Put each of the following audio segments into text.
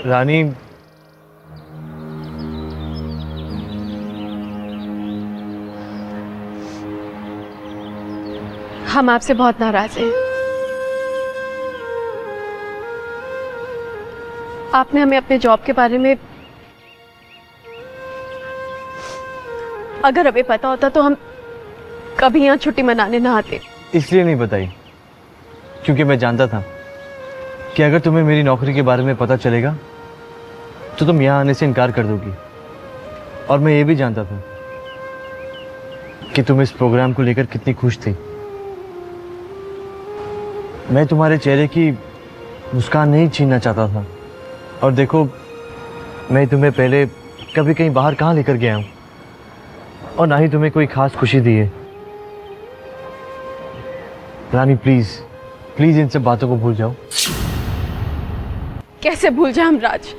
रानी, हम आपसे बहुत नाराज हैं। आपने हमें अपने जॉब के बारे में अगर हमें पता होता तो हम कभी यहाँ छुट्टी मनाने ना आते। इसलिए नहीं बताई क्योंकि मैं जानता था कि अगर तुम्हें मेरी नौकरी के बारे में पता चलेगा तो तुम यहाँ आने से इनकार कर दोगी। और मैं ये भी जानता था कि तुम इस प्रोग्राम को लेकर कितनी खुश थी। मैं तुम्हारे चेहरे की मुस्कान नहीं छीनना चाहता था। और देखो, मैं तुम्हें पहले कभी कहीं बाहर कहाँ लेकर गया हूँ और ना ही तुम्हें कोई खास खुशी दी है। रानी प्लीज प्लीज इन सब बातों को भूल जाओ। कैसे भूल जाए हम राज?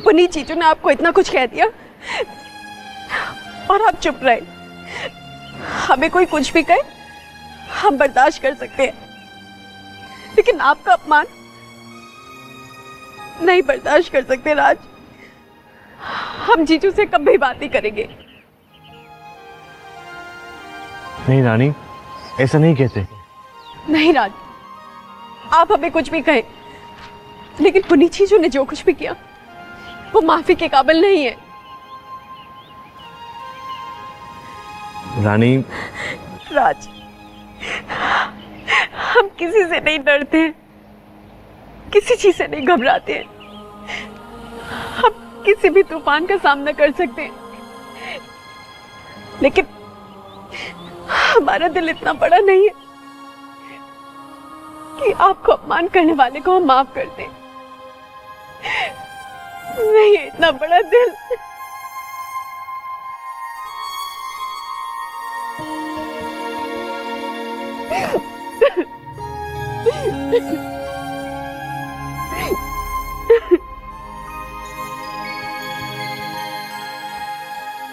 पुनीत जीजू ने आपको इतना कुछ कह दिया और आप चुप रहे। हमें कोई कुछ भी कहे हम बर्दाश्त कर सकते हैं, लेकिन आपका अपमान नहीं बर्दाश्त कर सकते राज। हम जीजू से कभी बात नहीं करेंगे। नहीं रानी, ऐसा नहीं कहते। नहीं राज, आप हमें कुछ भी कहें, लेकिन पुनीत जीजू ने जो कुछ भी किया वो माफी के काबिल नहीं है। रानी, राज, हम किसी से नहीं डरते हैं, किसी चीज से नहीं घबराते हैं। हम किसी भी तूफान का सामना कर सकते हैं, लेकिन हमारा दिल इतना बड़ा नहीं है कि आपको अपमान करने वाले को हम माफ कर दें। नहीं है इतना बड़ा दिल।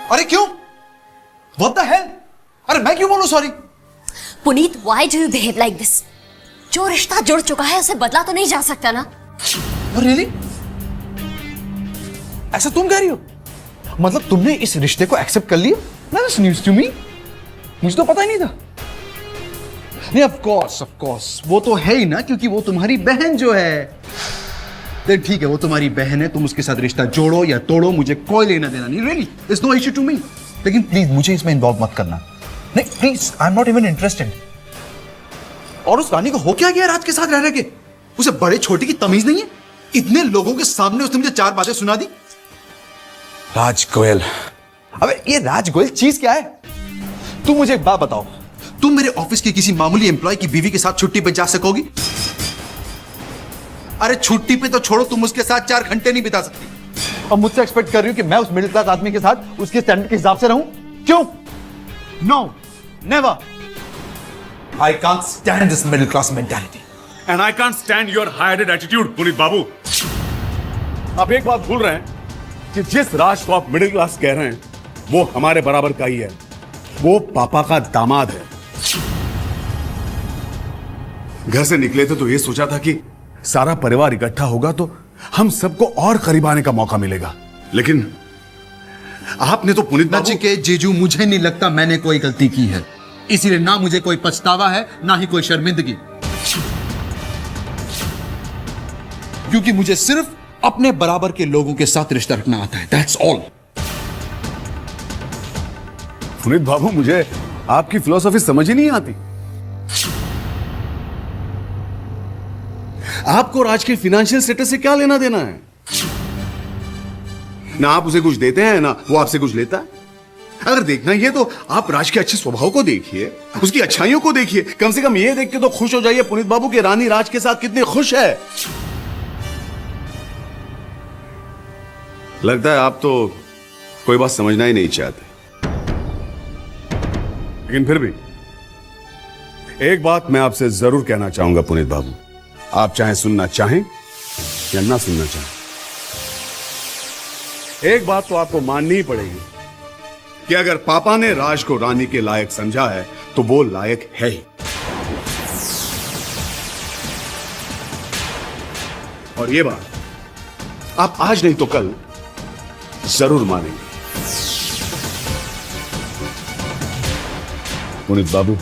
अरे क्यों? What the hell? अरे मैं क्यों बोलूं sorry? Puneet, why do you behave like this? जो रिश्ता जुड़ चुका है उसे बदला तो नहीं जा सकता ना? Really? ऐसा तुम कह रही हो? मतलब तुमने इस रिश्ते को एक्सेप्ट कर लिया? That's news to me. मुझे तो पता ही नहीं था। नहीं, of course, वो तो है ही ना, क्योंकि वो तुम्हारी बहन जो है। ठीक है, वो तुम्हारी बहन है, तुम उसके साथ रिश्ता जोड़ो या तोड़ो, मुझे कोई लेना देना नहीं। Really, it's no issue to me. लेकिन प्लीज मुझे इसमें इन्वॉल्व मत करना। नहीं please, I am not even interested. और उस रानी को हो क्या गया राज के साथ रह के? उसे बड़े छोटे की तमीज नहीं है? इतने लोगों के सामने उसने मुझे 4 बातें सुना दी। राज गोयल, अबे ये राज गोयल चीज क्या है? तुम मुझे एक बात बताओ, तुम मेरे ऑफिस के किसी मामूली एम्प्लॉय की बीवी के साथ छुट्टी पे जा सकोगी? अरे छुट्टी पे तो छोड़ो, तुम उसके साथ 4 घंटे नहीं बिता सकती। और मुझसे एक्सपेक्ट कर रही हो कि मैं उस मिडिल क्लास आदमी के साथ उसके स्टैंडर्ड के हिसाब से रहूं? क्यों? No, never. I can't stand this middle class mentality. And I can't stand your high-headed attitude, Puneet Babu. आप एक बात भूल रहे हैं कि जिस राज को आप मिडिल क्लास कह रहे हैं वो हमारे बराबर का ही है। वो पापा का दामाद है। घर से निकले थे तो ये सोचा था कि सारा परिवार इकट्ठा होगा तो हम सबको और करीब आने का मौका मिलेगा, लेकिन आपने तो पुनीत बाबू के जीजू, मुझे नहीं लगता मैंने कोई गलती की है, इसीलिए ना मुझे कोई पछतावा है ना ही कोई शर्मिंदगी, क्योंकि मुझे सिर्फ अपने बराबर के लोगों के साथ रिश्ता रखना आता है। That's all. पुनीत बाबू, मुझे आपकी फिलॉसफी समझ ही नहीं आती। आपको राज के फाइनेंशियल स्टेटस से क्या लेना देना है? ना आप उसे कुछ देते हैं ना वो आपसे कुछ लेता है। अगर देखना ही है तो आप राज के अच्छे स्वभाव को देखिए, उसकी अच्छाइयों को देखिए। कम से कम ये देख के तो खुश हो जाइए पुनीत बाबू कि रानी राज के साथ कितनी खुश है। लगता है आप तो कोई बात समझना ही नहीं चाहते, लेकिन फिर भी एक बात मैं आपसे जरूर कहना चाहूंगा पुनीत बाबू, आप चाहे सुनना चाहें या ना सुनना चाहें, एक बात तो आपको माननी ही पड़ेगी कि अगर पापा ने राज को रानी के लायक समझा है तो वो लायक है ही। और ये बात आप आज नहीं तो कल जरूर मानेंगे। पुनीत बाबू,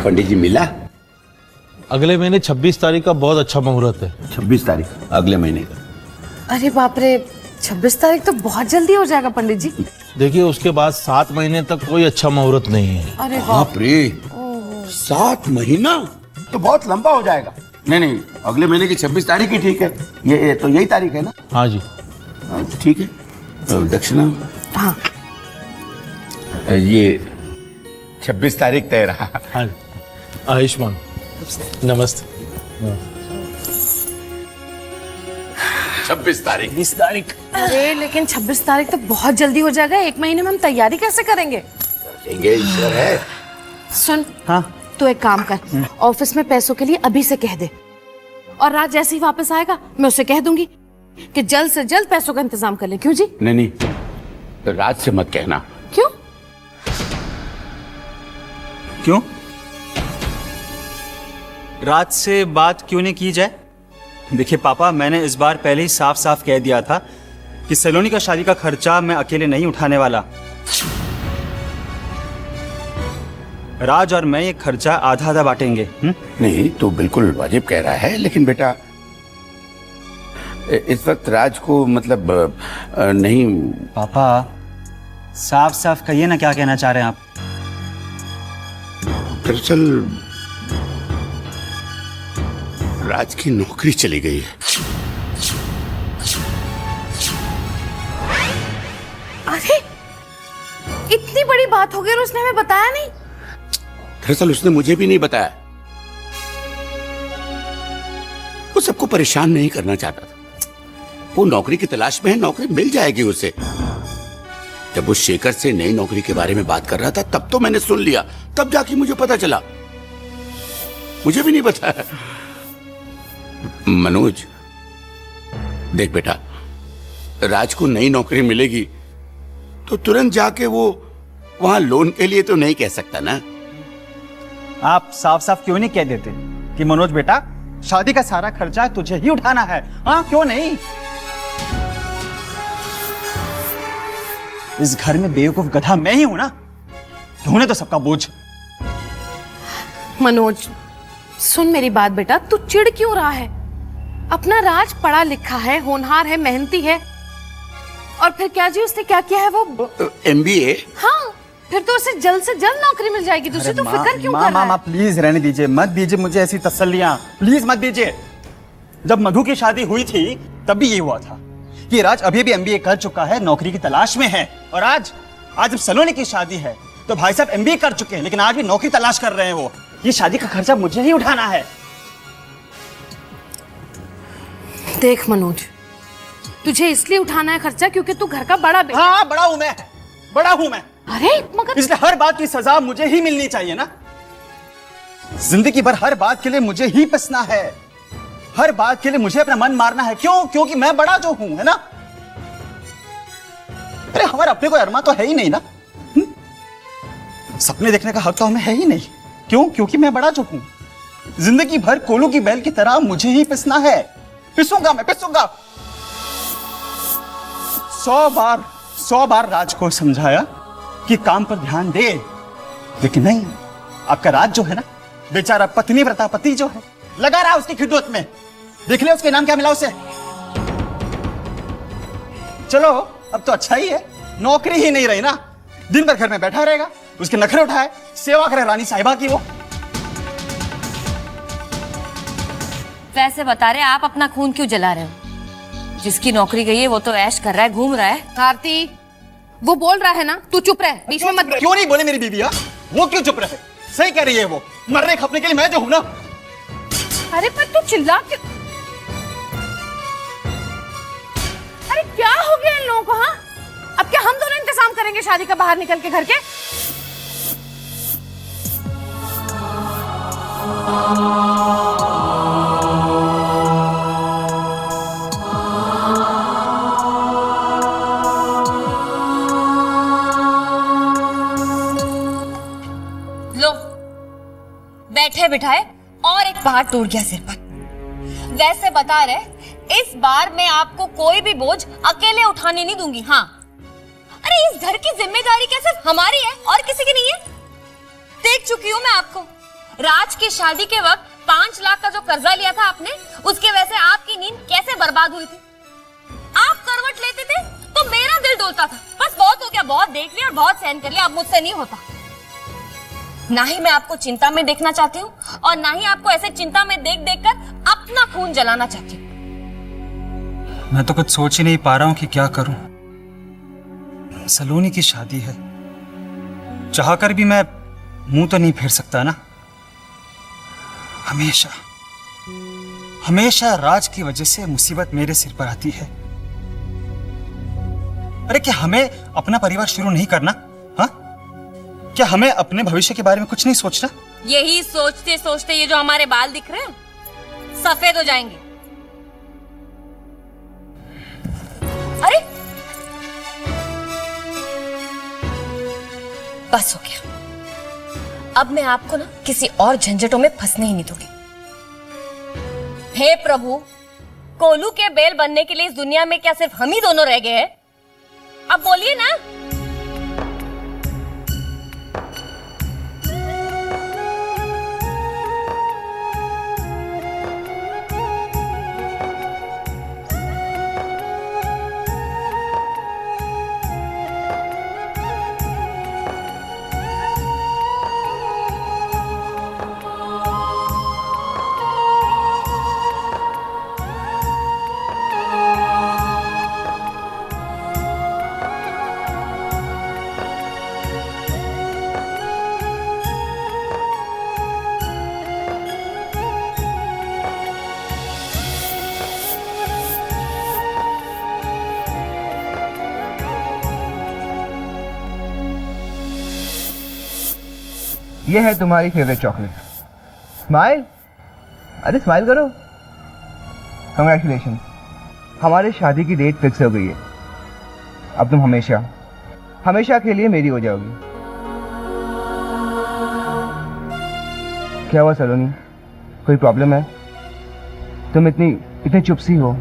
पंडित जी मिला? अगले महीने 26 तारीख का बहुत अच्छा मुहूर्त है। 26 तारीख अगले महीने का? अरे बाप रे, 26 तारीख तो बहुत जल्दी हो जाएगा पंडित जी। देखिए उसके बाद 7 महीने तक कोई अच्छा मुहूर्त नहीं है। अरे बाप रे, 7 महीना तो बहुत लंबा हो जाएगा। नहीं, अगले महीने की 26 तारीख ही ठीक है। ये तो यही तारीख है ना? हाँ जी। ठीक है। तो दक्षिणा? हाँ। ये 26 तारीख तय रहा। हाँ जी। आयुष्मान, नमस्ते। 26 तारीख। 20 तारीख। अरे लेकिन 26 तारीख तो बहुत जल्दी हो जाएगा। 1 महीने में हम तैयारी कैसे करेंगे? लेंगे, ईश्वर है। सुन, हाँ। तू एक काम कर, ऑफिस में पैसों के लिए अभी से कह दे, और रात जैसे ही वापस आएगा मैं उसे कह दूंगी कि जल्द से जल्द पैसों का इंतजाम कर ले। क्यों जी? नहीं, तो रात से मत कहना। क्यों? क्यों? रात से बात क्यों नहीं की जाए? देखिए पापा, मैंने इस बार पहले ही साफ साफ कह दिया था कि सलोनी का शादी का खर्चा मैं अकेले नहीं उठाने वाला। राज और मैं ये खर्चा आधा आधा बांटेंगे। नहीं, तो बिल्कुल वाजिब कह रहा है, लेकिन बेटा इस वक्त राज को मतलब नहीं। पापा साफ साफ कहिए ना, क्या कहना चाह रहे हैं आप? दरअसल राज की नौकरी चली गई है। अरे इतनी बड़ी बात हो गई और उसने हमें बताया नहीं? दरअसल उसने मुझे भी नहीं बताया। वो सबको परेशान नहीं करना चाहता था। वो नौकरी की तलाश में है, नौकरी मिल जाएगी उसे। जब वो शेखर से नई नौकरी के बारे में बात कर रहा था तब तो मैंने सुन लिया, तब जाके मुझे पता चला। मुझे भी नहीं बताया। मनोज देख बेटा, राज को नई नौकरी मिलेगी तो तुरंत जाके वो वहां लोन के लिए तो नहीं कह सकता ना। आप साफ साफ क्यों नहीं कह देते कि मनोज बेटा, शादी का सारा खर्चा तुझे ही उठाना है? हाँ, क्यों नहीं? इस घर में बेवकूफ गधा मैं ही हूं ना, ढूंढे तो सबका बोझ। मनोज सुन मेरी बात बेटा, तू चिढ़ क्यों रहा है? अपना राज पढ़ा लिखा है, होनहार है, मेहनती है, और फिर क्या जी उसने क्या किया है? वो MBA। हाँ, फिर तो उसे जल्द से जल्द नौकरी मिल जाएगी। दूसरी तो फिक्र क्यों कर रहा है? प्लीज रहने दीजिए, मत दीजिए मुझे ऐसी तसल्लियां, प्लीज मत दीजिए। जब मधु की शादी हुई थी तब भी ये हुआ था कि राज अभी भी MBA कर चुका है, नौकरी की तलाश में है। और आज जब सलोनी की शादी है तो भाई साहब MBA कर चुके हैं, लेकिन आज भी नौकरी तलाश कर रहे हैं। वो ये शादी का खर्चा मुझे ही उठाना है। देख मनोज, तुझे इसलिए उठाना है खर्चा क्योंकि तू घर का बड़ा बेटा। हाँ, बड़ा हूं मैं, बड़ा हूं मैं। अरे मगर इसलिए हर बात की सजा मुझे ही मिलनी चाहिए ना। जिंदगी भर हर बात के लिए मुझे ही पिसना है, हर बात के लिए मुझे अपना मन मारना है। क्यों? क्योंकि मैं बड़ा जो हूं, है ना? अरे हमारे अपने कोई अरमा तो है ही नहीं ना। सपने देखने का हक तो हमें है ही नहीं। क्यों? क्योंकि मैं बड़ा जो हूं। जिंदगी भर कोलू की बैल की तरह मुझे ही पिसना है। पिसूंगा, मैं पिसूंगा। 100 बार राज को समझाया कि काम पर ध्यान दे, लेकिन नहीं। आपका राज जो है ना, बेचारा पत्नी व्रतापति जो है, लगा रहा उसकी खिदमत में। देख ले उसके नाम क्या मिला उसे। चलो अब तो अच्छा ही है, नौकरी ही नहीं रही ना, दिन भर घर में बैठा रहेगा, उसके नखरे उठाए, सेवा करे रानी साहिबा की। वो वैसे बता रहे, आप अपना खून क्यों जला रहे हो? जिसकी नौकरी गई है वो तो ऐश कर रहा है, घूम रहा है। भारती, वो बोल रहा है ना, तू चुप रह, बीच में मत। क्यों नहीं बोले मेरी बीवी? वो क्यों चुप रहे? सही कह रही है वो, मरने खपने के लिए मैं जो हूं ना। अरे पर तू चिल्ला क्यों? अरे क्या हो गया इन लोगों को? हाँ, अब क्या हम दोनों इंतजाम करेंगे शादी का बाहर निकल के घर के? लो, बैठे बिठाए और एक पहाड़ टूट गया सिर पर। वैसे बता रहे, इस बार मैं आपको कोई भी बोझ अकेले उठाने नहीं दूंगी। हाँ, अरे इस घर की जिम्मेदारी क्या सिर्फ हमारी है और किसी की नहीं है? देख चुकी हूँ मैं आपको। राज की शादी के वक्त 5 लाख का जो कर्जा लिया था आपने, उसके वजह से आपकी नींद कैसे बर्बाद हुई थी। आप करवट लेते थे तो मेरा दिल डोलता था। बस बहुत हो गया, बहुत देख लिया और बहुत सहन कर लिया, अब मुझसे नहीं होता। ना ही मैं आपको चिंता में देखना चाहती हूँ और ना ही आपको ऐसे चिंता में देख देख कर अपना खून जलाना चाहती हूँ। मैं तो कुछ सोच ही नहीं पा रहा हूं कि क्या करूं। सलोनी की शादी है, चाहकर भी मैं मुंह तो नहीं फेर सकता ना। हमेशा हमेशा राज की वजह से मुसीबत मेरे सिर पर आती है। अरे क्या हमें अपना परिवार शुरू नहीं करना? हाँ, क्या हमें अपने भविष्य के बारे में कुछ नहीं सोचना? यही सोचते सोचते ये जो हमारे बाल दिख रहे हैं सफेद हो जाएंगे। अरे बस हो गया, अब मैं आपको ना किसी और झंझटों में फंसने ही नहीं दूंगी। हे प्रभु, कोलू के बेल बनने के लिए इस दुनिया में क्या सिर्फ हम ही दोनों रह गए हैं? अब बोलिए ना। ये है तुम्हारी फेवरेट चॉकलेट। स्माइल, अरे स्माइल करो। कंग्रेचुलेशन, हमारे शादी की डेट फिक्स हो गई है। अब तुम हमेशा हमेशा के लिए मेरी हो जाओगी। क्या हुआ सलोनी, कोई प्रॉब्लम है? तुम इतनी चुप सी हो।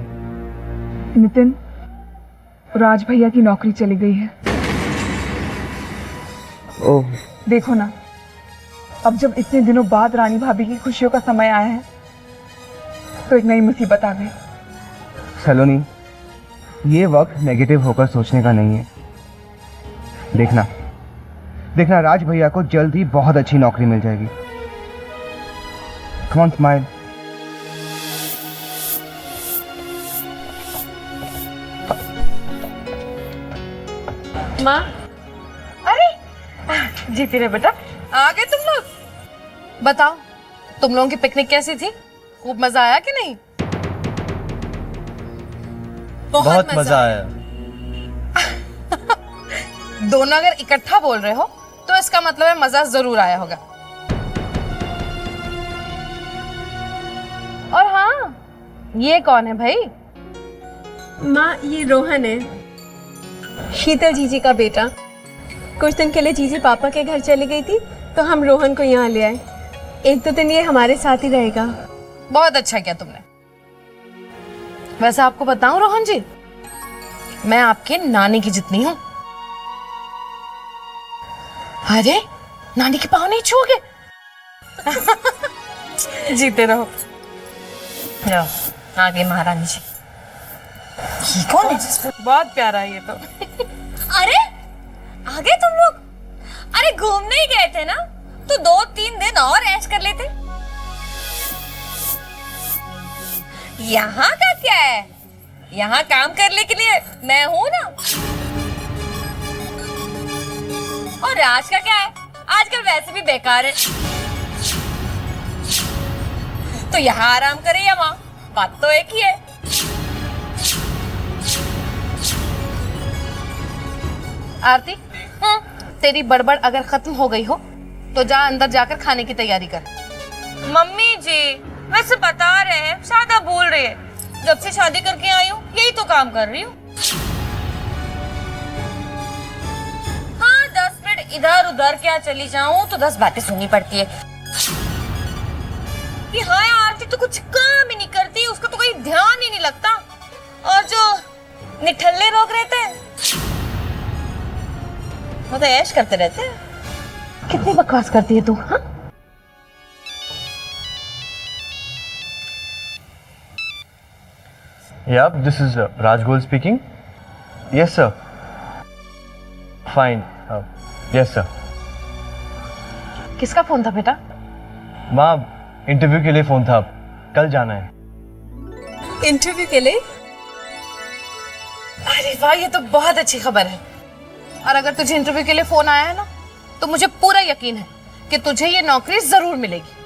नितिन, राज भैया की नौकरी चली गई है। ओह, देखो ना, अब जब इतने दिनों बाद रानी भाभी की खुशियों का समय आया है तो एक नई मुसीबत आ गई। सलोनी, ये वक्त नेगेटिव होकर सोचने का नहीं है। देखना राज भैया को जल्द ही बहुत अच्छी नौकरी मिल जाएगी। Come on, smile. माँ, अरे जीती रे बेटा, आ गए तुम लोग। बताओ, तुम लोगों की पिकनिक कैसी थी? खूब मजा आया कि नहीं? बहुत मजा आया। दोनों अगर इकट्ठा बोल रहे हो तो इसका मतलब है मजा जरूर आया होगा। और हाँ, ये कौन है भाई? माँ, ये रोहन है, शीतल जीजी का बेटा। कुछ दिन के लिए जीजी पापा के घर चली गई थी तो हम रोहन को यहाँ ले आए। एक दो दिन ये हमारे साथ ही रहेगा। बहुत अच्छा किया तुमने। वैसे आपको बताऊं रोहन जी, मैं आपके नानी की जितनी हूं। अरे नानी के पाँव नहीं छूओगे? जीते रहो। लो, आ गई महारानी जी। ये कौन है? बहुत प्यारा है ये तो। अरे आ गए तुम लोग? अरे घूमने ही गए थे ना, तो 2-3 दिन और ऐश कर लेते। यहाँ का क्या है? यहाँ काम करने के लिए मैं हूं ना। और राज का क्या है, आजकल वैसे भी बेकार है। तो यहाँ आराम करे या वहां, बात तो एक ही है। आरती, तेरी बड़बड़ अगर खत्म हो गई हो तो जा अंदर जाकर खाने की तैयारी कर। मम्मी जी वैसे बता रहे हैं, शादा बोल रही है, जब से शादी करके आई हूँ यही तो काम कर रही हूँ। हाँ 10 मिनट इधर उधर क्या चली जाऊं तो 10 बातें सुननी पड़ती है कि हाँ आरती तो कुछ काम ही नहीं करती, उसका तो कोई ध्यान ही नहीं लगता। और जो निठल्ले लोग रहते हैं वो तो ऐश करते रहते हैं। कितनी बकवास करती है तू, हाँ? Yeah, this is Raj Goel speaking. Yes, sir. Fine. Yes, sir. किसका फोन था बेटा? माँ, इंटरव्यू के लिए फोन था, कल जाना है। इंटरव्यू के लिए? अरे वाह, ये तो बहुत अच्छी खबर है। और अगर तुझे इंटरव्यू के लिए फोन आया है ना, तो मुझे पूरा यकीन है कि तुझे ये नौकरी जरूर मिलेगी।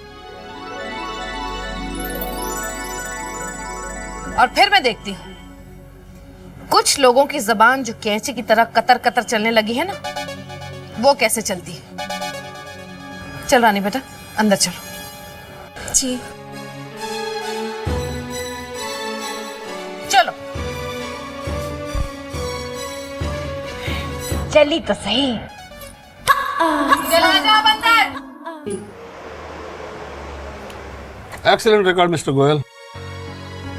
और फिर मैं देखती हूँ कुछ लोगों की जबान जो कैंची की तरह कतर कतर चलने लगी है ना, वो कैसे चलती है। चल रानी बेटा, अंदर चलो। जी। चलो। चली तो सही। चला जा अंदर। एक्सीलेंट रिकॉर्ड मिस्टर गोयल,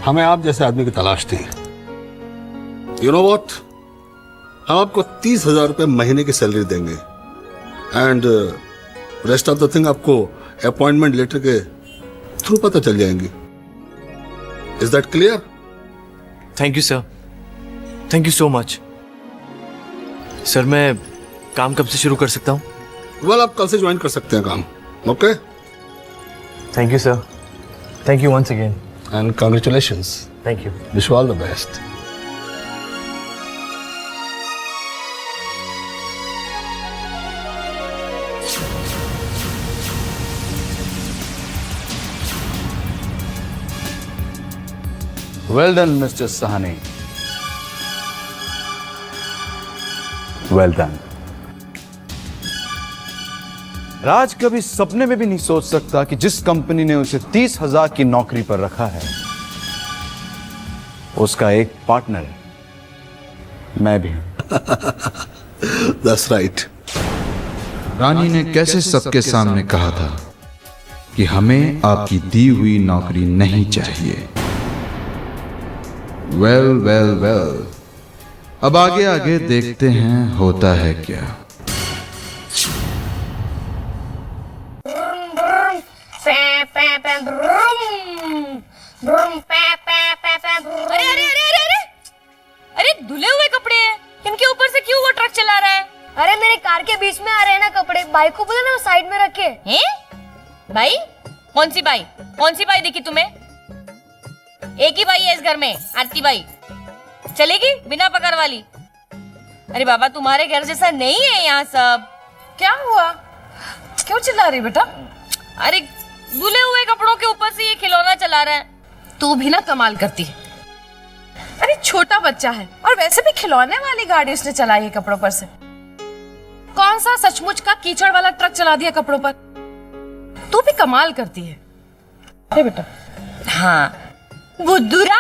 हमें आप जैसे आदमी की तलाश थी। यू नो व्हाट, हम आपको 30,000 रुपये महीने की सैलरी देंगे and rest of the thing आपको अपॉइंटमेंट लेटर के थ्रू पता चल जाएंगी। Is that clear? Thank you sir, thank you so much. Sir मैं काम कब से शुरू कर सकता हूँ? वेल, आप कल से ज्वाइन कर सकते हैं काम। Okay, thank you sir, thank you once again and congratulations. Thank you. Wish you all the best. Well done mister Sahani, well done. Raj कभी सपने में भी नहीं सोच सकता कि जिस कंपनी ने उसे 30,000 की नौकरी पर रखा है उसका एक पार्टनर है, मैं भी हूं। That's right. रानी ने कैसे सबके सामने कहा था कि हमें आपकी दी हुई नौकरी नहीं चाहिए। वेल वेल वेल, अब आगे आगे देखते हैं होता है क्या। अरे अरे अरे अरे अरे अरे धुले हुए कपड़े हैं, इनके ऊपर से क्यों वो ट्रक चला रहा है? अरे मेरे कार के बीच में आ रहे हैं ना कपड़े, बाइक को बोला ना वो साइड में रखे। हैं? भाई? कौन सी बाई? कौन सी बाई दिखी तुम्हें? एक ही बाई है इस घर में, आरती बाई। चलेगी बिना पगार वाली? अरे बाबा, तुम्हारे घर जैसा नहीं है यहाँ सब। क्या हुआ? क्यों चिल्ला रही बेटा? अरे धुले हुए कपड़ों के ऊपर से ये खिलौना चला रहा है। तू भी ना कमाल करती है। अरे छोटा बच्चा है और वैसे भी खिलौने वाली गाड़ी उसने चलाई है कपड़ों पर से। कौन सा सचमुच का कीचड़ वाला ट्रक चला दिया कपड़ों पर? तू भी कमाल करती है। अरे बेटा। हाँ बुद्धूरा,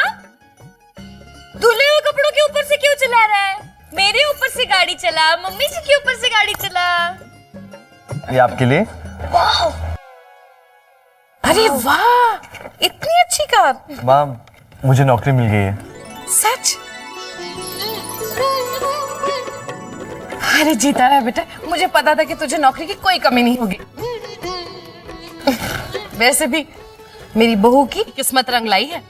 धुले हुए कपड़ों के ऊपर से क्यों चला रहा है? मेरे ऊपर से गाड़ी चला, मम्मी जी के ऊपर से गाड़ी चला। ये आपके लिए। अरे वाह, इतनी अच्छी कार। माँ, मुझे नौकरी मिल गई है। सच? अरे जीता रहा बेटा, मुझे पता था कि तुझे नौकरी की कोई कमी नहीं होगी। वैसे भी मेरी बहू की किस्मत रंग लाई है।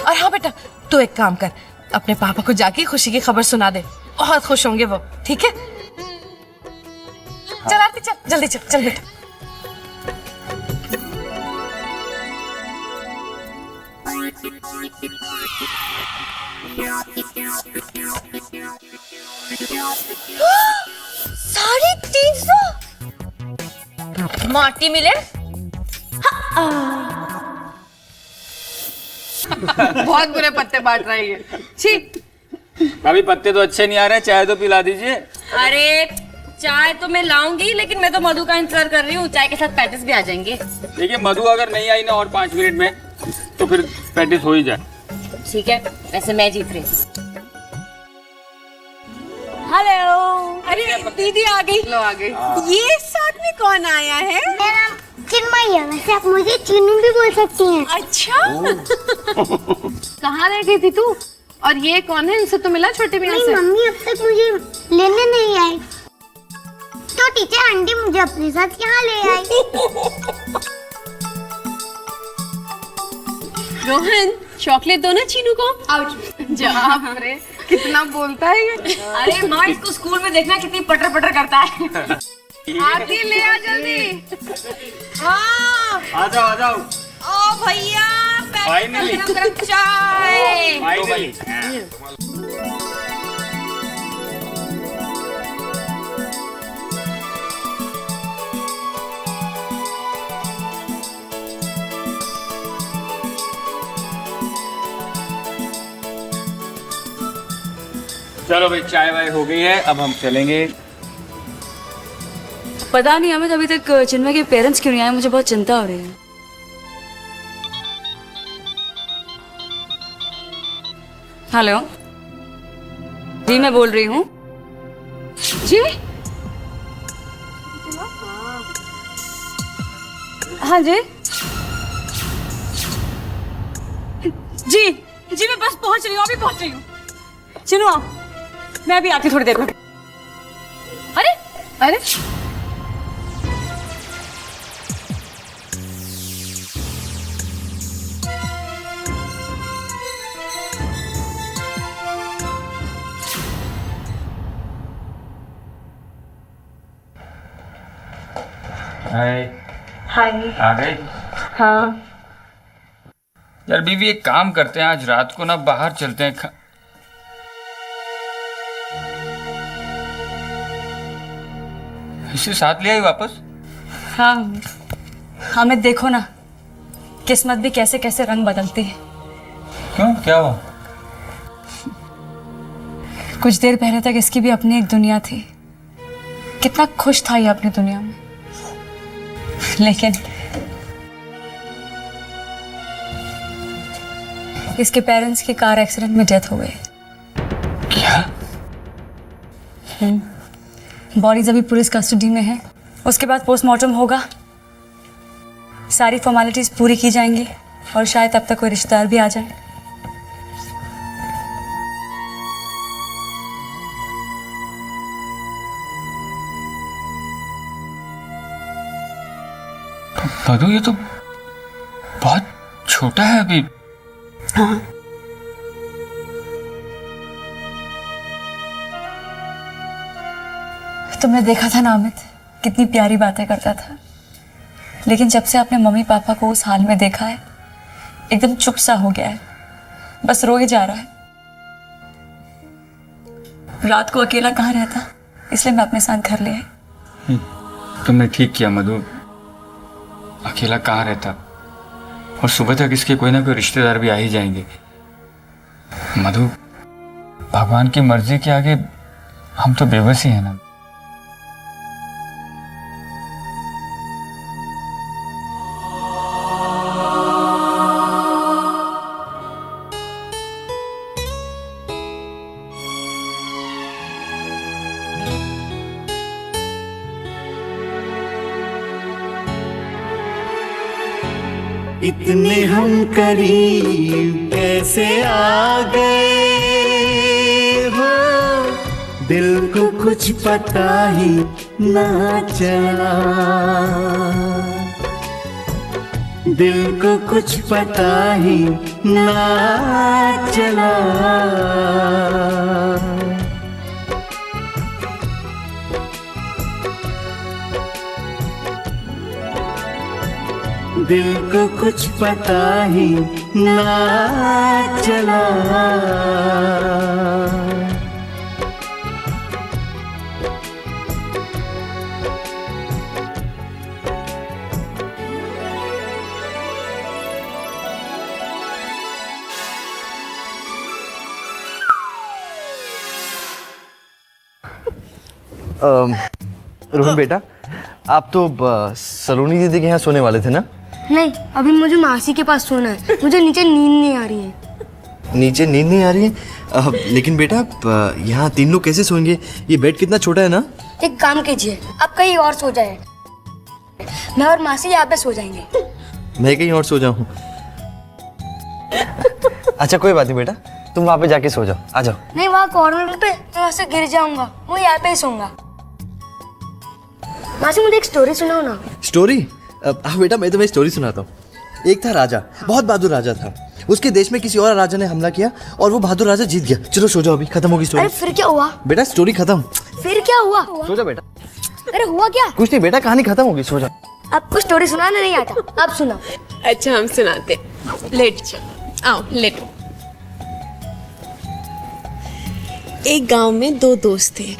और हाँ बेटा, तू एक काम कर, अपने पापा को जाके खुशी की खबर सुना दे, बहुत खुश होंगे वो। ठीक है? चल आरती, चल जल्दी चल, चल बेटा। 350 माटी मिले। बहुत बुरे पत्ते बांट रही है। छी। अभी पत्ते तो अच्छे नहीं आ रहे, चाय तो पिला दीजिए। अरे चाय तो मैं लाऊंगी, लेकिन मैं तो मधु का इंतजार कर रही हूँ। चाय के साथ पैटिस भी आ जाएंगे। देखिए मधु अगर नहीं आई ना और 5 मिनट में तो फिर पैटिस हो ही जाए। ठीक है, वैसे मैं जीत रही। हेलो। अरे दीदी आ गई। लो आ गई। ये साथ में कौन आया है? मेरा नाम चिन्मयी है, वैसे आप मुझे चीनू भी बोल सकती हैं। अच्छा। कहाँ रह गई थी तू? और ये कौन है? इनसे तो मिला छोटे मियाँ से? मम्मी अब तक मुझे लेने नहीं आई, तो टीचर आंटी मुझे अपने साथ यहाँ ले आई। रोहन, चॉकलेट दो ना चीनू को। बाप रे, कितना बोलता है ये। अरे माँ, इसको स्कूल में देखना कितनी पटर पटर करता है। आती ले आ जल्दी। हाँ। आ जाओ। ओ भैया, फाइनली गरम चाय। फाइनली। चलो भाई, चाय वाय हो गई है, अब हम चलेंगे। पता नहीं हमें अभी तक चिन्मय के पेरेंट्स क्यों नहीं आए, मुझे बहुत चिंता हो रही है। हेलो जी, मैं बोल रही हूँ। जी हाँ जी जी जी, मैं बस पहुंच रही हूँ, अभी पहुंच रही हूँ। चिन्नू आओ, मैं अभी आती थोड़ी देर में। अरे अरे हाय। आ गई? हाँ। यार बीवी, एक काम करते हैं, आज रात को ना बाहर चलते हैं। इसे साथ ले आई वापस? हाँ हमें देखो ना, किस्मत भी कैसे कैसे रंग बदलती है। क्यों, क्या हुआ? कुछ देर पहले तक इसकी भी अपनी एक दुनिया थी, कितना खुश था ये अपनी दुनिया में, लेकिन इसके पेरेंट्स की कार एक्सीडेंट में डेथ हो गई। क्या? बॉडीज अभी पुलिस कस्टडी में है, उसके बाद पोस्टमार्टम होगा, सारी फॉर्मेलिटीज पूरी की जाएंगी और शायद तब तक कोई रिश्तेदार भी आ जाए। मधु, ये तो बहुत छोटा है अभी। हाँ। तुमने देखा था ना अमित, कितनी प्यारी बातें करता था, लेकिन जब से अपने मम्मी पापा को उस हाल में देखा है, एकदम चुप सा हो गया है, बस रोए जा रहा है। रात को अकेला कहाँ रहता, इसलिए मैं अपने साथ घर ले आई। तुमने ठीक किया मधु, अकेला कहाँ रहता, और सुबह तक इसके कोई ना कोई रिश्तेदार भी आ ही जाएंगे। मधु, भगवान की मर्जी के आगे हम तो बेबस ही हैं ना। इतने हम करीब कैसे आ गए हो, दिल को कुछ पता ही ना चला, दिल को कुछ पता ही ना चला। दिल को कुछ पता ही ना चला। रोहन बेटा, आप तो सलोनी दीदी के यहाँ सोने वाले थे ना? नहीं, अभी मुझे मासी के पास सोना है। मुझे नीचे नींद नहीं आ रही है। नीचे नींद नहीं आ रही है? लेकिन बेटा यहाँ 3 लोग कैसे सोएंगे? ये बेड कितना छोटा है ना। एक काम कीजिए, आप कहीं और सो जाए, मैं और मासी यहाँ पे सो जाएंगे। मैं कहीं और सो जाऊँ? अच्छा कोई बात नहीं बेटा, तुम वहाँ पे जाके सो जाओ, आ जाओ। नहीं, वहाँ कॉर्नर पे मैं वहाँ से गिर जाऊंगा, मैं यहाँ पे ही सोऊंगा। मासी मुझे एक स्टोरी सुनाओ ना। स्टोरी? हाँ बेटा, मैं तुम्हें स्टोरी सुनाता हूँ। एक था राजा, बहुत बहादुर राजा था। उसके देश में किसी और राजा ने हमला किया और वो बहादुर राजा जीत गया। चलो सो जाओ, अभी खत्म होगी स्टोरी। अरे फिर क्या हुआ? बेटा स्टोरी खत्म। फिर क्या हुआ? सो जाओ बेटा। अरे हुआ क्या? कुछ नहीं बेटा, कहानी खत्म होगी, सो जाओ। आपको स्टोरी सुनाना नहीं आता, आप सुनाओ। अच्छा हम सुनाते, लेट जाओ, आओ लेटो। एक गांव में 2 दोस्त थे।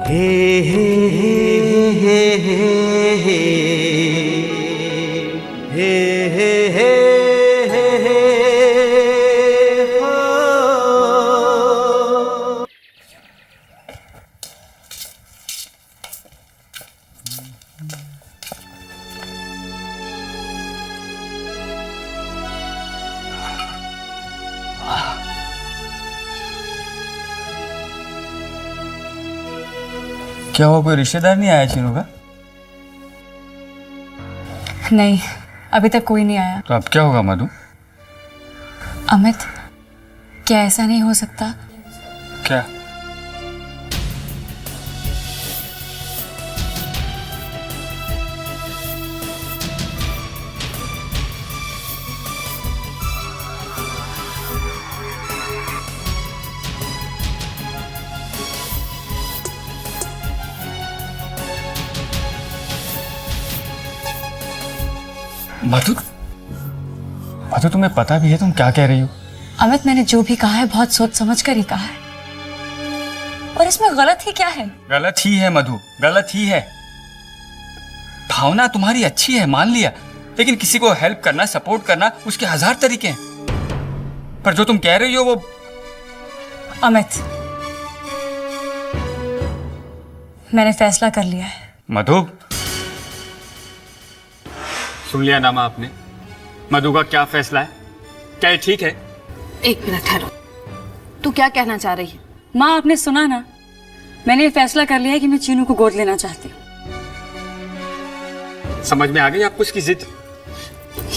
हे hey hey hey hey hey hey hey hey हे हो। क्या हुआ, कोई रिश्तेदार नहीं आया चीनू का? नहीं, अभी तक कोई नहीं आया। तो अब क्या होगा मधु? अमित, क्या ऐसा नहीं हो सकता? क्या? मधु, मधु तुम्हें पता भी है तुम क्या कह रही हो? अमित, मैंने जो भी कहा है बहुत सोच समझ कर ही कहा है, और इसमें गलत ही क्या है? गलत ही है मधु, गलत ही है। भावना तुम्हारी अच्छी है, मान लिया, लेकिन किसी को हेल्प करना, सपोर्ट करना, उसके 1000 तरीके हैं। पर जो तुम कह रही हो वो... अमित, मैंने फैसला कर लिया है। मधु, सुन लिया नामा आपने? मधु का क्या फैसला है? क्या ये ठीक है? एक मिनट ठहरो, तू क्या कहना चाह रही है? माँ, आपने सुना ना, मैंने ये फैसला कर लिया है कि मैं चीनू को गोद लेना चाहती हूँ। समझ में आ गई आपको इसकी जिद?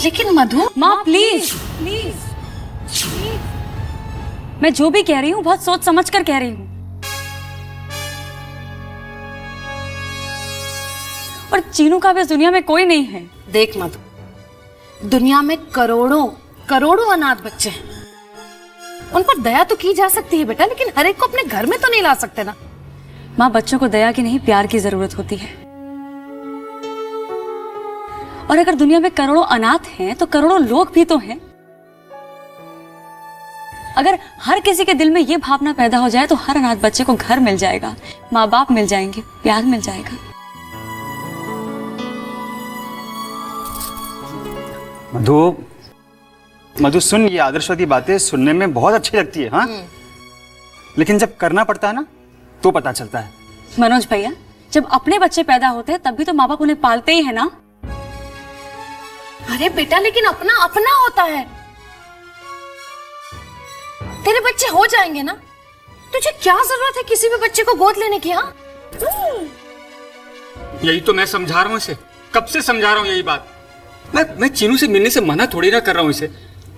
लेकिन मधु... माँ प्लीज प्लीज, मैं जो भी कह रही हूँ बहुत सोच समझ कर कह रही हूँ। और चीनू का भी इस दुनिया में कोई नहीं है। देख मधु, दुनिया में करोड़ों करोड़ों अनाथ बच्चे हैं, उन पर दया तो की जा सकती है बेटा, लेकिन हर एक को अपने घर में तो नहीं ला सकते ना। माँ, बच्चों को दया की नहीं प्यार की जरूरत होती है। और अगर दुनिया में करोड़ों अनाथ हैं तो करोड़ों लोग भी तो हैं। अगर हर किसी के दिल में ये भावना पैदा हो जाए तो हर अनाथ बच्चे को घर मिल जाएगा, माँ बाप मिल जाएंगे, प्यार मिल जाएगा। मधु, मधु सुन, ये आदर्शवादी बातें सुनने में बहुत अच्छी लगती है, हाँ, लेकिन जब करना पड़ता है ना तो पता चलता है। मनोज भैया, जब अपने बच्चे पैदा होते हैं तब भी तो माँ बाप उन्हें पालते ही है ना। अरे बेटा, लेकिन अपना अपना होता है। तेरे बच्चे हो जाएंगे ना, तुझे क्या जरूरत है किसी भी बच्चे को गोद लेने की? हाँ, यही तो मैं समझा रहा हूँ इसे, कब से समझा रहा हूँ यही बात। मैं चीनू से मिलने से मना थोड़ी ना कर रहा हूँ इसे,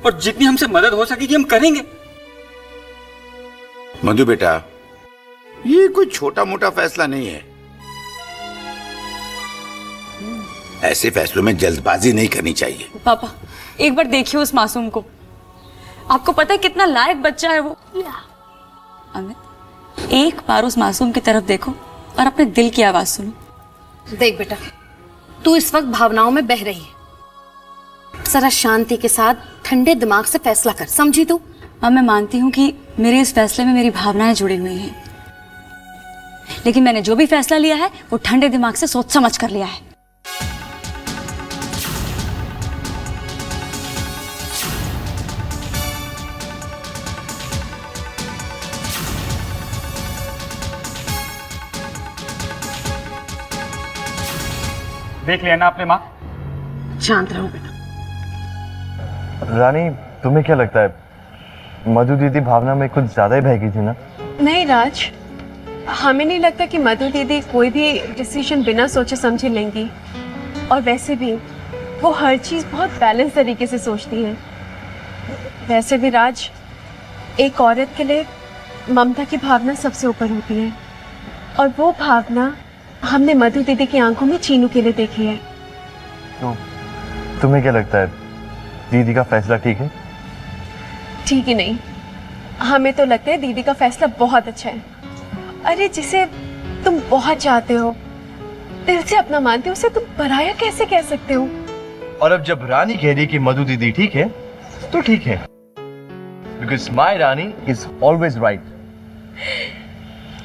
और जितनी हमसे मदद हो सकेगी हम करेंगे। मधु बेटा, ये कोई छोटा मोटा फैसला नहीं है। ऐसे फैसलों में जल्दबाजी नहीं करनी चाहिए। पापा, एक बार देखिए उस मासूम को, आपको पता है कितना लायक बच्चा है वो। अमित, एक बार उस मासूम की तरफ देखो और अपने दिल की आवाज सुनो। देख बेटा, तू इस वक्त भावनाओं में बह रही है। जरा शांति के साथ ठंडे दिमाग से फैसला कर, समझी तू? अब मैं मानती हूँ कि मेरे इस फैसले में मेरी भावनाएं जुड़ी हुई हैं, लेकिन मैंने जो भी फैसला लिया है वो ठंडे दिमाग से सोच समझ कर लिया है। देख लिया ना आपने माँ? शांत रहो बेटा। रानी, तुम्हें क्या लगता है मधु दीदी भावना में कुछ ज्यादा ही बहकी थी ना? नहीं राज, हमें नहीं लगता कि मधु दीदी कोई भी डिसीजन बिना सोचे समझे लेंगी। और वैसे भी वो हर चीज़ बहुत बैलेंस तरीके से सोचती हैं। वैसे भी राज, एक औरत के लिए ममता की भावना सबसे ऊपर होती है, और वो भावना हमने मधु दीदी की आंखों में चीनू के लिए देखी है। तो तुम्हें क्या लगता है दीदी का फैसला ठीक है? ठीक ही नहीं, हमें तो लगता है दीदी का फैसला बहुत अच्छा है। अरे जिसे तुम बहुत चाहते हो, दिल से अपना मानते हो, उसे तुम पराया कैसे कह सकते हो? और अब जब रानी कह रही है कि मधु दीदी ठीक है, तो ठीक है, because my Rani is always right.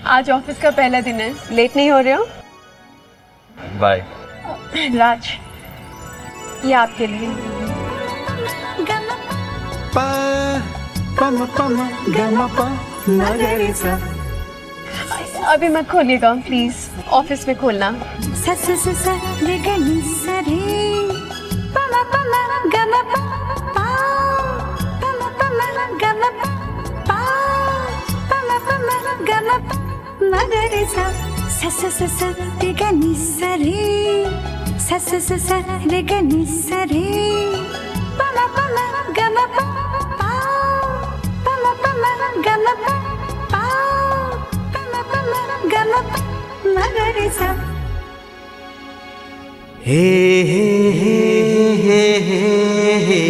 आज ऑफिस का पहला दिन है, लेट नहीं हो रहे हो? बाय। राज, ये आपके लिए। अभी मत खोलिएगा प्लीज, ऑफिस में खोलना। Hey hey hey hey hey hey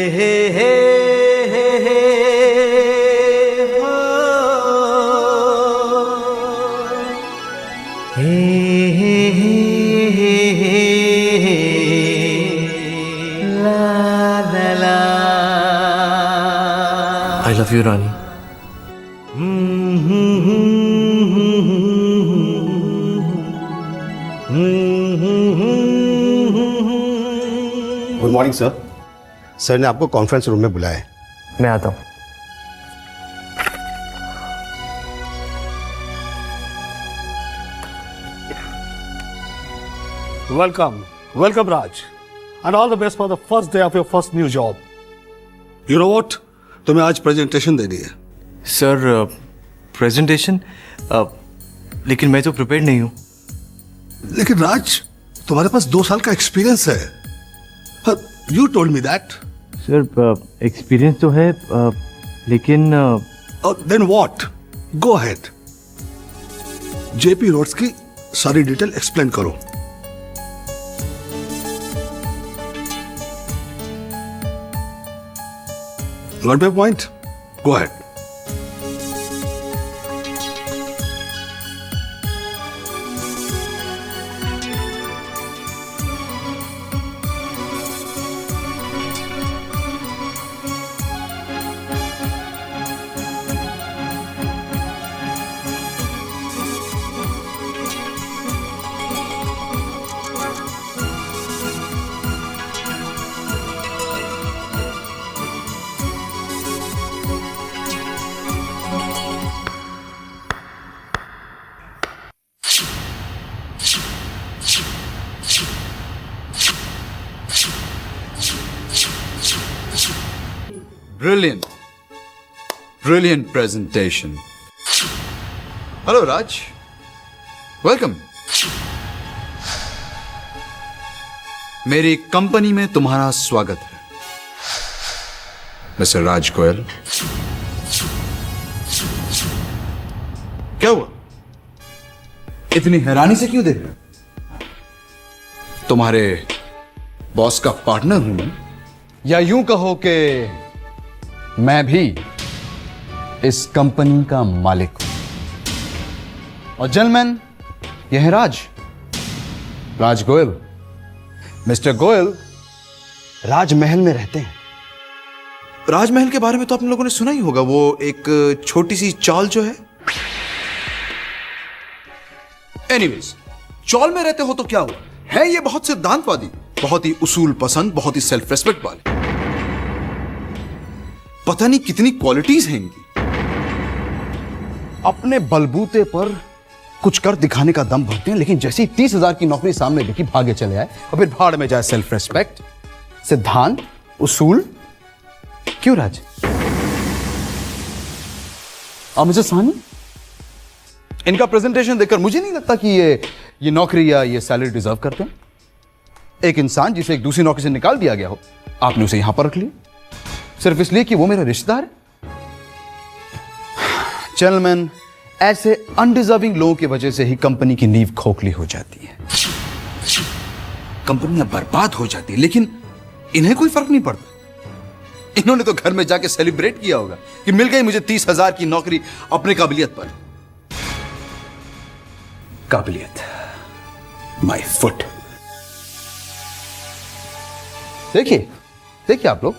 hey hey hey hey I love you Rani. Good morning sir. Sir ने आपको कॉन्फ्रेंस रूम में बुलाया है। मैं आता हूँ। Welcome Raj, and all the best for the first day of your first new job. You know what? तुम्हें आज प्रेजेंटेशन देनी है। Sir, presentation? लेकिन मैं तो प्रिपेयर्ड नहीं हूँ। लेकिन राज, तुम्हारे पास 2 साल का एक्सपीरियंस है। You told me that. Sir, experience तो है, लेकिन Then what? Go ahead. JP roads की सारी डिटेल एक्सप्लेन करो। Got my point? Go ahead. Brilliant. Brilliant presentation. Hello, Raj. Welcome. मेरी कंपनी में तुम्हारा स्वागत है, मिस्टर राज गोयल। क्या हुआ? इतनी हैरानी से क्यों देख रहे हो? तुम्हारे बॉस का पार्टनर हूं मैं, या यूं कहो कि मैं भी इस कंपनी का मालिक हूं। और जेंटलमैन, यह है राज गोयल। मिस्टर गोयल राजमहल में रहते हैं। राजमहल के बारे में तो आप लोगों ने सुना ही होगा, वो एक छोटी सी चौल जो है। एनीवेज, चौल में रहते हो तो क्या हुआ, है ये बहुत सिद्धांतवादी, बहुत ही उसूल पसंद, बहुत ही सेल्फ रेस्पेक्ट वाले। पता नहीं कितनी क्वालिटीज हैं इनकी। अपने बलबूते पर कुछ कर दिखाने का दम भरते हैं, लेकिन जैसे ही 30,000 की नौकरी सामने देखी भागे चले आए, और फिर भाड़ में जाए सेल्फ रेस्पेक्ट, सिद्धांत, उसूल। क्यों राज? और मिस्टर सानी, इनका प्रेजेंटेशन देखकर मुझे नहीं लगता कि ये नौकरी या ये सैलरी डिजर्व करते हैं। एक इंसान जिसे एक दूसरी नौकरी से निकाल दिया गया हो, आपने उसे यहां पर रख लिया सिर्फ इसलिए कि वो मेरा रिश्तेदार है। जेंटलमैन, ऐसे अनडिजर्विंग लोगों की वजह से ही कंपनी की नींव खोखली हो जाती है, कंपनियां बर्बाद हो जाती है। लेकिन इन्हें कोई फर्क नहीं पड़ता। इन्होंने तो घर में जाके सेलिब्रेट किया होगा कि मिल गई मुझे 30,000 की नौकरी अपने काबिलियत पर। काबिलियत, माय फुट। देखिए आप लोग,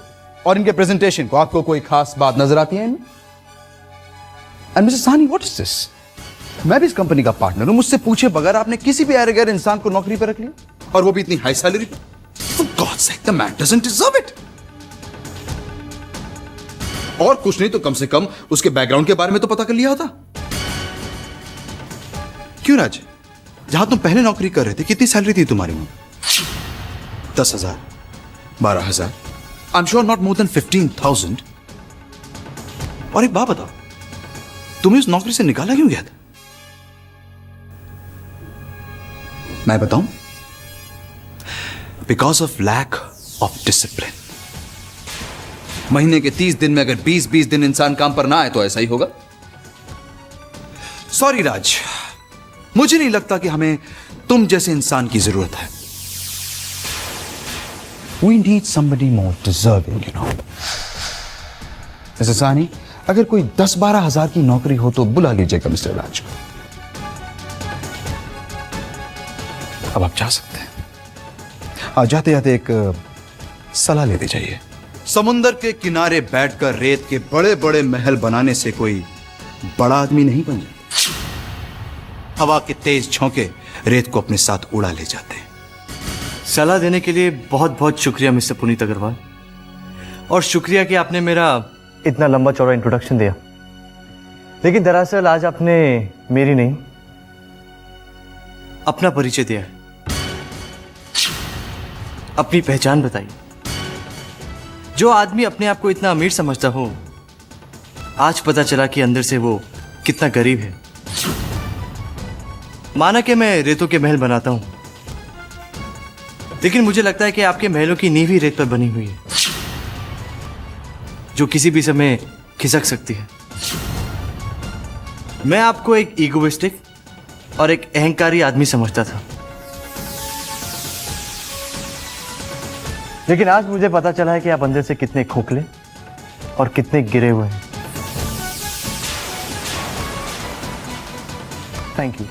और इनके प्रेजेंटेशन को आपको कोई खास बात नजर आती है इनमें? एंड मिस्टर सानी, व्हाट इज दिस? मैं भी इस कंपनी का पार्टनर हूं, मुझसे पूछे बगैर आपने किसी भी गैर इंसान को नौकरी पर रख लिया, और वो भी इतनी हाई सैलरी पर। For God's sake, the man doesn't deserve it. और कुछ नहीं तो कम से कम उसके बैकग्राउंड के बारे में तो पता कर लिया होता। क्यों राज, जहां तुम पहले नौकरी कर रहे थे कितनी सैलरी थी तुम्हारी में? 10,000, 12,000, I am sure not more than 15,000। और एक बात बताओ, तुम्हें उस नौकरी से निकाला क्यों गया था? मैं बताऊं? Because of lack of discipline. महीने के 30 दिन में अगर 20-20 दिन इंसान काम पर ना आए तो ऐसा ही होगा। सॉरी राज, मुझे नहीं लगता कि हमें तुम जैसे इंसान की जरूरत है। We need somebody more deserving, you know. Mister सानी, अगर कोई 10-12 हजार की नौकरी हो तो बुला लीजिएगा मिस्टर राज को। अब आप जा सकते हैं। जाते जाते एक सलाह लेते जाइए। समुंदर के किनारे बैठकर रेत के बड़े बड़े महल बनाने से कोई बड़ा आदमी नहीं बन जाता। हवा के तेज झोंके रेत को अपने साथ उड़ा ले जाते हैं। सलाह देने के लिए बहुत बहुत शुक्रिया मिस्टर पुनीत अग्रवाल, और शुक्रिया कि आपने मेरा इतना लंबा चौड़ा इंट्रोडक्शन दिया। लेकिन दरअसल आज आपने मेरी नहीं, अपना परिचय दिया है, अपनी पहचान बताई। जो आदमी अपने आप को इतना अमीर समझता हो, आज पता चला कि अंदर से वो कितना गरीब है। माना कि मैं रेतों के महल बनाता हूं, लेकिन मुझे लगता है कि आपके महलों की नींव ही रेत पर बनी हुई है, जो किसी भी समय खिसक सकती है। मैं आपको एक ईगोइस्टिक और एक अहंकारी आदमी समझता था, लेकिन आज मुझे पता चला है कि आप अंदर से कितने खोखले और कितने गिरे हुए हैं। Thank you.